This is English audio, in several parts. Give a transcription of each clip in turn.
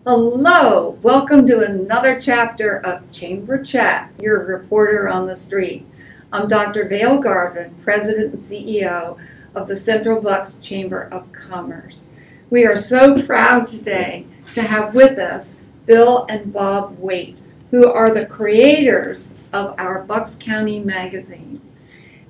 Hello, welcome to another chapter of Chamber Chat, your reporter on the street. I'm Dr. Vail Garvin, President and CEO of the Central Bucks Chamber of Commerce. We are so proud today to have with us Bill and Bob Waite, who are the creators of our Bucks County magazine.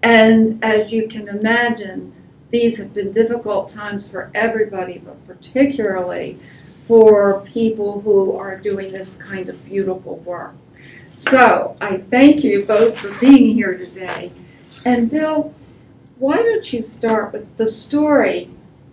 And as you can imagine, these have been difficult times for everybody, but particularly for people who are doing this kind of beautiful work. So I thank you both for being here today. And Bill, why don't you start with the story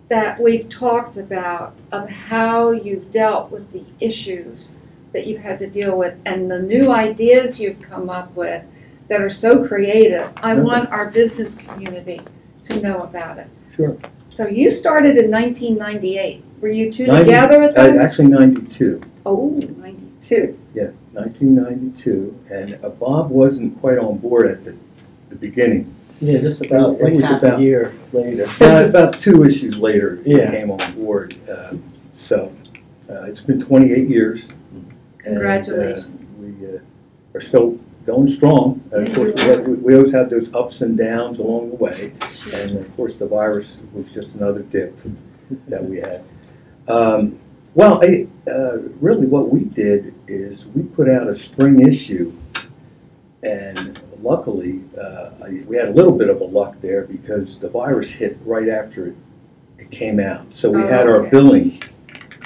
that we've talked about of how you've dealt with the issues that you've had to deal with and the new ideas you've come up with that are so creative. I want our business community to know about it. Sure. So you started in 1998. Were you two together at that? Actually, 92. Oh, 92. Yeah, 1992. And Bob wasn't quite on board at the beginning. Yeah, just about like half a year later. About 2 issues later, he came on board. It's been 28 years. Congratulations. And we are still going strong. Of course, we always have those ups and downs along the way. And of course, the virus was just another dip that we had. Really what we did is we put out a spring issue, and luckily we had a little bit of a luck there because the virus hit right after it came out. So we had our billing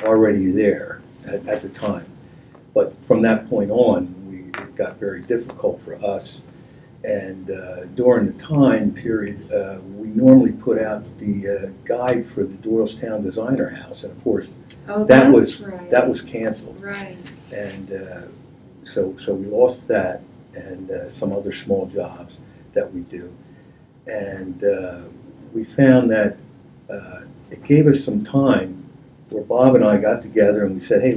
already there at the time. But from that point on, it got very difficult for us. And during the time period, we normally put out the guide for the Doylestown Designer House, and of course, that was canceled. Right. And so we lost that and some other small jobs that we do, and we found that it gave us some time where Bob and I got together and we said, hey,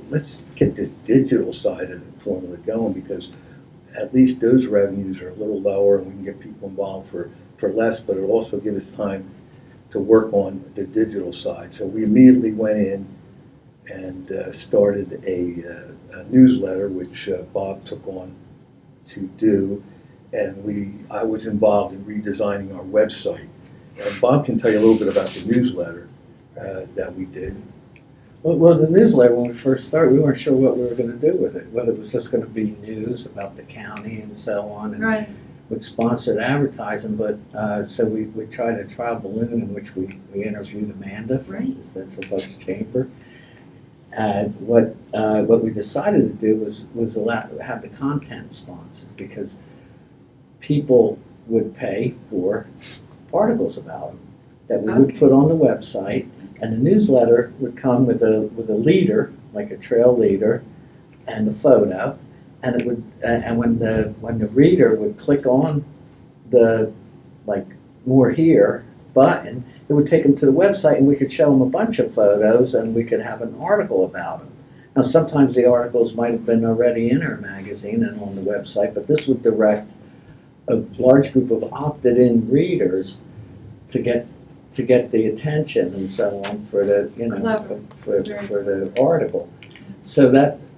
let's get this digital side of the formula going, because at least those revenues are a little lower and we can get people involved for less, but it'll also give us time to work on the digital side. So we immediately went in and started a newsletter, which Bob took on to do, and I was involved in redesigning our website. And Bob can tell you a little bit about the newsletter that we did. Well, the newsletter, when we first started, we weren't sure what we were going to do with it, whether it was just going to be news about the county and so on, and with sponsored advertising. But so we tried a trial balloon in which we interviewed Amanda from the Central Bucks Chamber. What we decided to do was have the content sponsored, because people would pay for articles about them that we would put on the website. And the newsletter would come with a leader, like a trail leader, and a photo, and it would when the reader would click on the more here button, it would take them to the website, and we could show them a bunch of photos, and we could have an article about them. Now, sometimes the articles might have been already in our magazine and on the website, but this would direct a large group of opted-in readers to get the attention and so on for the for the article. So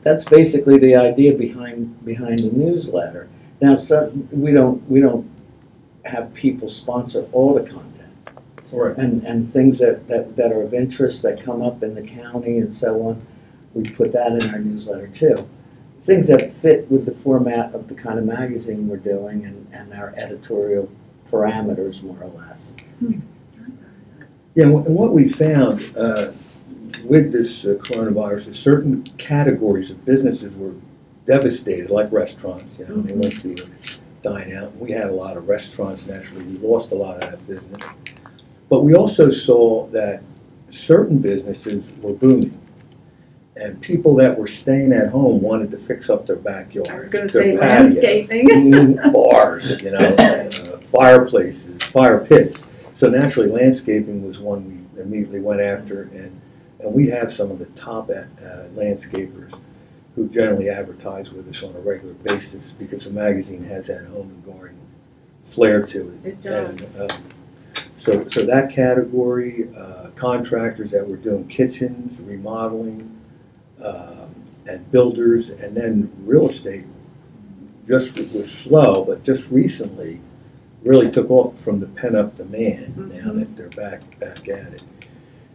that's basically the idea behind the newsletter. Now, we don't have people sponsor all the content, and things that are of interest that come up in the county and so on. We put that in our newsletter too. Things that fit with the format of the kind of magazine we're doing and our editorial parameters, more or less. Yeah, and what we found with this coronavirus is certain categories of businesses were devastated, like restaurants. They went to dine out. And we had a lot of restaurants, naturally. We lost a lot of that business. But we also saw that certain businesses were booming. And people that were staying at home wanted to fix up their backyards. I was going to say landscaping. Bars, fireplaces, fire pits. So naturally, landscaping was one we immediately went after, and we have some of the top landscapers who generally advertise with us on a regular basis, because the magazine has that home and garden flair to it. It does. And, so that category, contractors that were doing kitchens, remodeling, and builders, and then real estate just was slow, but just recently really took off from the pent-up demand. Now that they're back at it.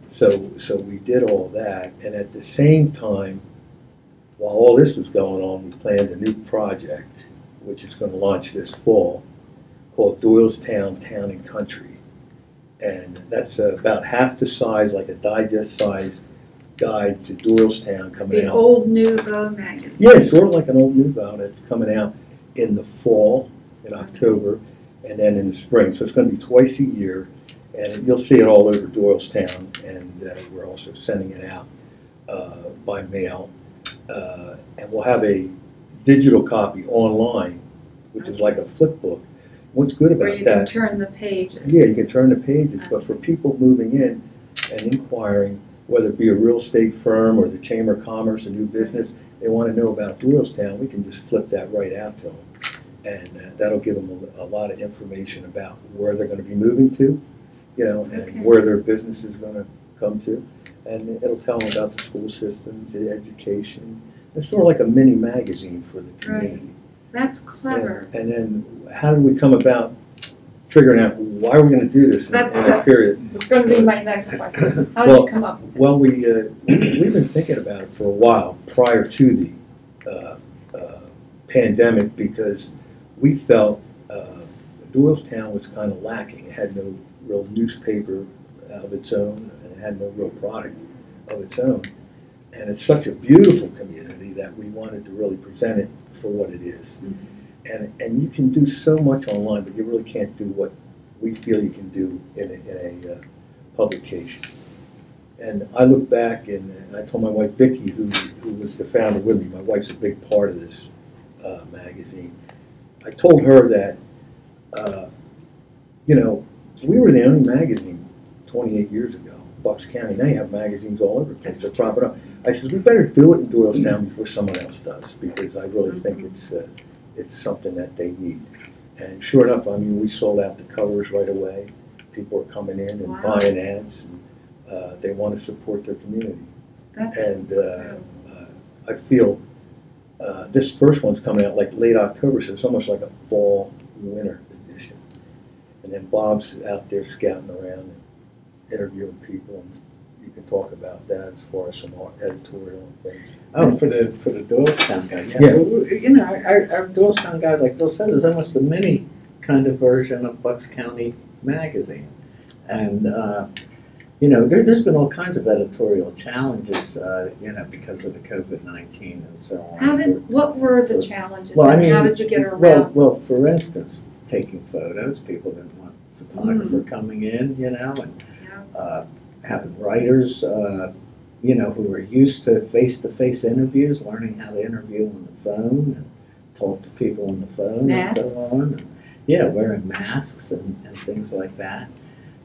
So we did all that, and at the same time, while all this was going on, we planned a new project, which is going to launch this fall, called Doylestown Town and Country. And that's about half the size, like a digest size guide to Doylestown coming out. The old Nouveau magazine. Yeah, sort of like an old Nouveau that's coming out in the fall, in October, and then in the spring. So it's going to be twice a year, and you'll see it all over Doylestown, and we're also sending it out by mail. And we'll have a digital copy online, which is like a flip book. What's good about Where you that? can turn the pages. Yeah, you can turn the pages, but for people moving in and inquiring, whether it be a real estate firm or the Chamber of Commerce, a new business, they want to know about Doylestown, we can just flip that right out to them. And that'll give them a lot of information about where they're going to be moving to, you know, and where their business is going to come to. And it'll tell them about the school systems, the education. It's sort of like a mini magazine for the community. Right. That's clever. And then how did we come about figuring out why are we going to do this in a period? That's going to be my next question. How did you come up with it? Well, we've been thinking about it for a while prior to the pandemic, because we felt Doylestown was kind of lacking. It had no real newspaper of its own, and it had no real product of its own. And it's such a beautiful community that we wanted to really present it for what it is. And you can do so much online, but you really can't do what we feel you can do in a publication. And I look back, and I told my wife Vicki, who was the founder with me, my wife's a big part of this magazine. I told her that, you know, we were the only magazine 28 years ago. Bucks County, now you have magazines all over the place. They're propping up. I said, we better do it in Doylestown before someone else does, because I really think it's something that they need. And sure enough, I mean, we sold out the covers right away. People are coming in and buying ads, and they want to support their community. I feel this first one's coming out like late October, so it's almost like a fall winter edition. And then Bob's out there scouting around and interviewing people, and you can talk about that as far as some editorial and things. Oh, for the Doylestown guide, yeah. Well, you know, our Doylestown guide, like Bill says, is almost a mini kind of version of Bucks County magazine, and you know, there's been all kinds of editorial challenges, you know, because of the COVID-19 and so on. What were the challenges? Well, I mean, how did you get around? Well, for instance, taking photos, people didn't want a photographer coming in, you know, and having writers, you know, who are used to face-to-face interviews, learning how to interview on the phone and talk to people on the phone and so on. And, yeah, wearing masks and things like that.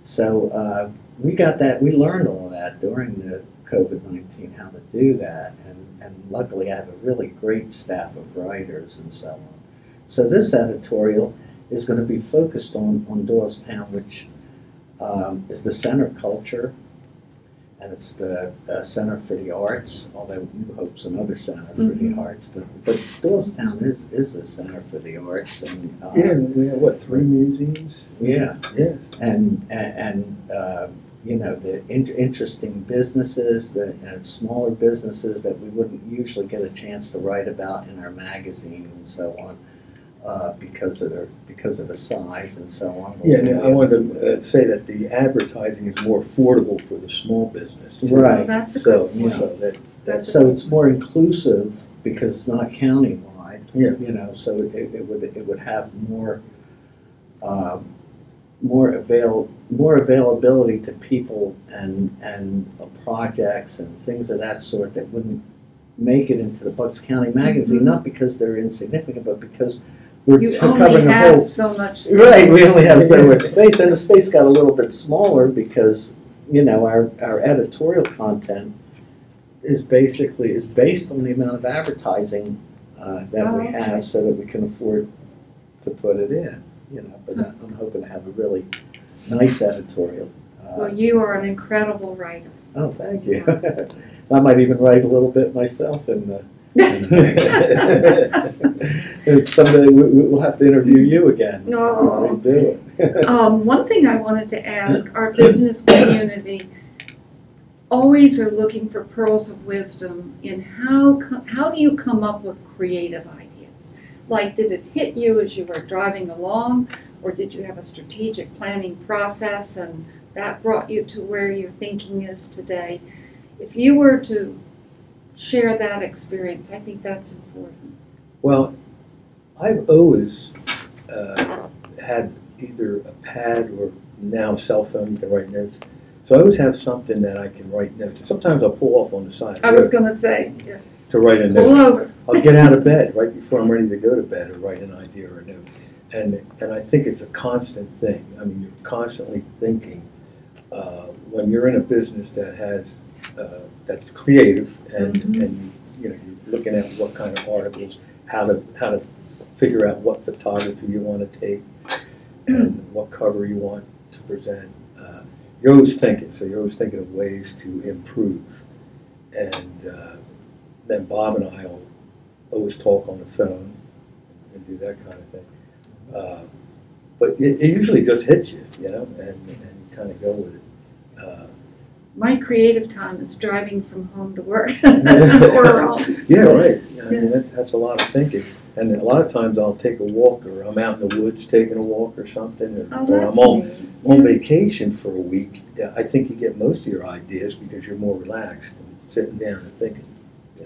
So we got that. We learned all that during the COVID-19, how to do that. And luckily I have a really great staff of writers and so on. So this editorial is going to be focused on Doylestown, which is the center culture, and it's the Center for the Arts, although New Hope's another center for the arts, but Doylestown is a center for the arts. And yeah, we have, what, 3 museums? Yeah. Yeah. And you know, the interesting businesses, the smaller businesses that we wouldn't usually get a chance to write about in our magazine and so on. Because of the size and so on. Yeah, and I wanted to say that the advertising is more affordable for the small business too. Right. That's a good point. So it's more inclusive because it's not countywide. Yeah. You know, so it would have more availability to people and projects and things of that sort that wouldn't make it into the Bucks County magazine, not because they're insignificant, but because we're covering the whole. So much space. Right, we only have so much space, and the space got a little bit smaller because, you know, our editorial content is based on the amount of advertising that we have, so that we can afford to put it in. You know, but I'm hoping to have a really nice editorial Well, you are an incredible writer. Oh, thank you. I might even write a little bit myself. And someday we'll have to interview you again. No. Do it. One thing I wanted to ask, our business community always are looking for pearls of wisdom in how do you come up with creative ideas? Like, did it hit you as you were driving along, or did you have a strategic planning process and that brought you to where your thinking is today? If you were to share that experience, I think that's important. Well, I've always had either a pad or now a cell phone, you can write notes. So I always have something that I can write notes. Sometimes I'll pull off on the side. I was going to say, yeah. To write a Pull note. over. I'll get out of bed right before I'm ready to go to bed or write an idea or a note. And I think it's a constant thing. I mean, you're constantly thinking when you're in a business that has that's creative and and you know you're looking at what kind of articles, how to figure out what photography you want to take and what cover you want to present. You're always thinking, so you're always thinking of ways to improve. And then Bob and I will always talk on the phone and do that kind of thing. But it usually just hits you, you know, and kind of go with it. My creative time is driving from home to work or home. Yeah, right. I mean, that's a lot of thinking. And a lot of times I'll take a walk, or I'm out in the woods taking a walk or something, or I'm on vacation for a week. I think you get most of your ideas because you're more relaxed and sitting down and thinking.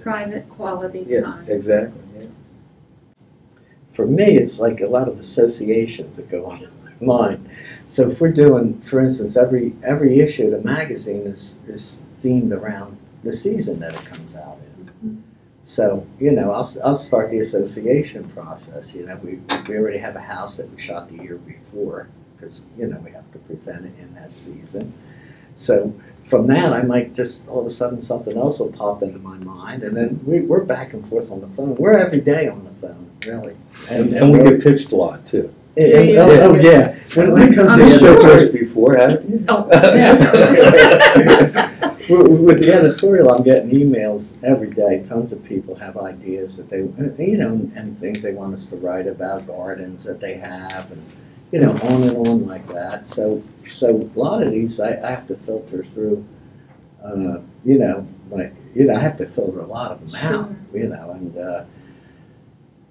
Private quality time. Yeah, exactly. Yeah. For me, it's like a lot of associations that go on in my mind. So if we're doing, for instance, every issue of the magazine is themed around the season that it comes out in. So, you know, I'll start the association process. You know, we already have a house that we shot the year before because, you know, we have to present it in that season. So from that, I might just, all of a sudden, something else will pop into my mind. And then we're back and forth on the phone. We're every day on the phone, really. And we get pitched a lot, too. Oh, yeah. When it comes to the before, haven't you? Oh, yeah. With the editorial, I'm getting emails every day. Tons of people have ideas that they, you know, and things they want us to write about, gardens that they have, and, you know, on and on like that. So a lot of these I have to filter through, you know, I have to filter a lot of them out, you know, and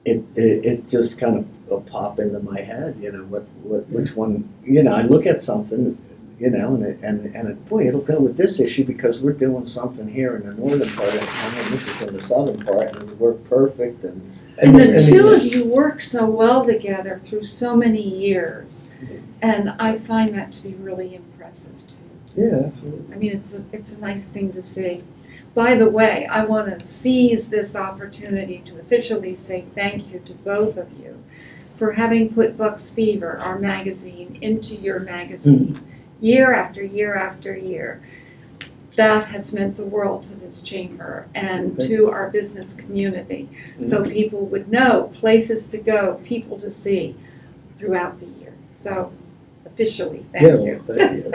it just kind of will pop into my head, you know, which one, you know, I look at something, you know, and boy, it'll go with this issue because we're doing something here in the northern part of town, and this is in the southern part, and it'll work perfect. And the two of you work so well together through so many years, and I find that to be really impressive too. Yeah, absolutely. I mean, it's a nice thing to see. By the way, I want to seize this opportunity to officially say thank you to both of you for having put Bucks Fever, our magazine, into your magazine. Year after year after year. That has meant the world to this chamber and to our business community. So people would know places to go, people to see throughout the year. So officially, thank you. Thank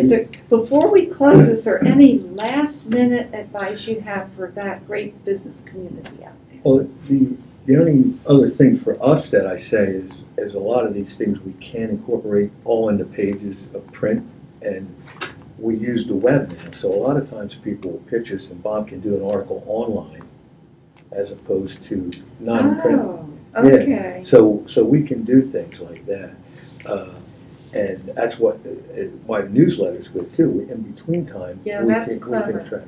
you. Before we close, is there any last minute advice you have for that great business community out there? Well, the only other thing for us that I say is a lot of these things we can incorporate all into pages of print, and we use the web now. So a lot of times people will pitch us, and Bob can do an article online as opposed to not in print. Oh, okay. Yeah. So we can do things like that, and that's what my newsletter's good too. In between time, Yeah, we that's can clever. track.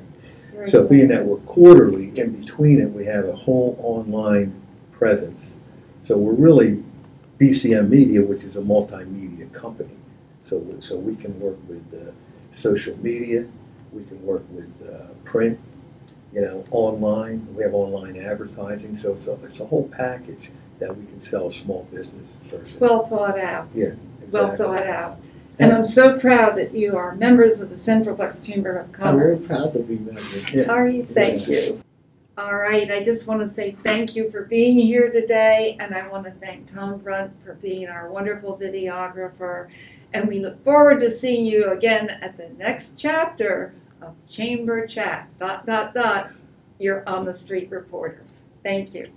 Very So clever. being that we're quarterly, in between it, we have a whole online presence. So we're really BCM Media, which is a multimedia company. So we can work with social media, we can work with print, you know, online. We have online advertising. So it's a whole package that we can sell a small business person. It's well thought out. Yeah, Well exactly. thought out. And I'm so proud that you are members of the Central Bucks Chamber of I'm very Commerce. proud to be members. Yeah. Are you? Thank you. All right, I just want to say thank you for being here today, and I want to thank Tom Brunt for being our wonderful videographer, And we look forward to seeing you again at the next chapter of Chamber Chat. You're on the street reporter. Thank you.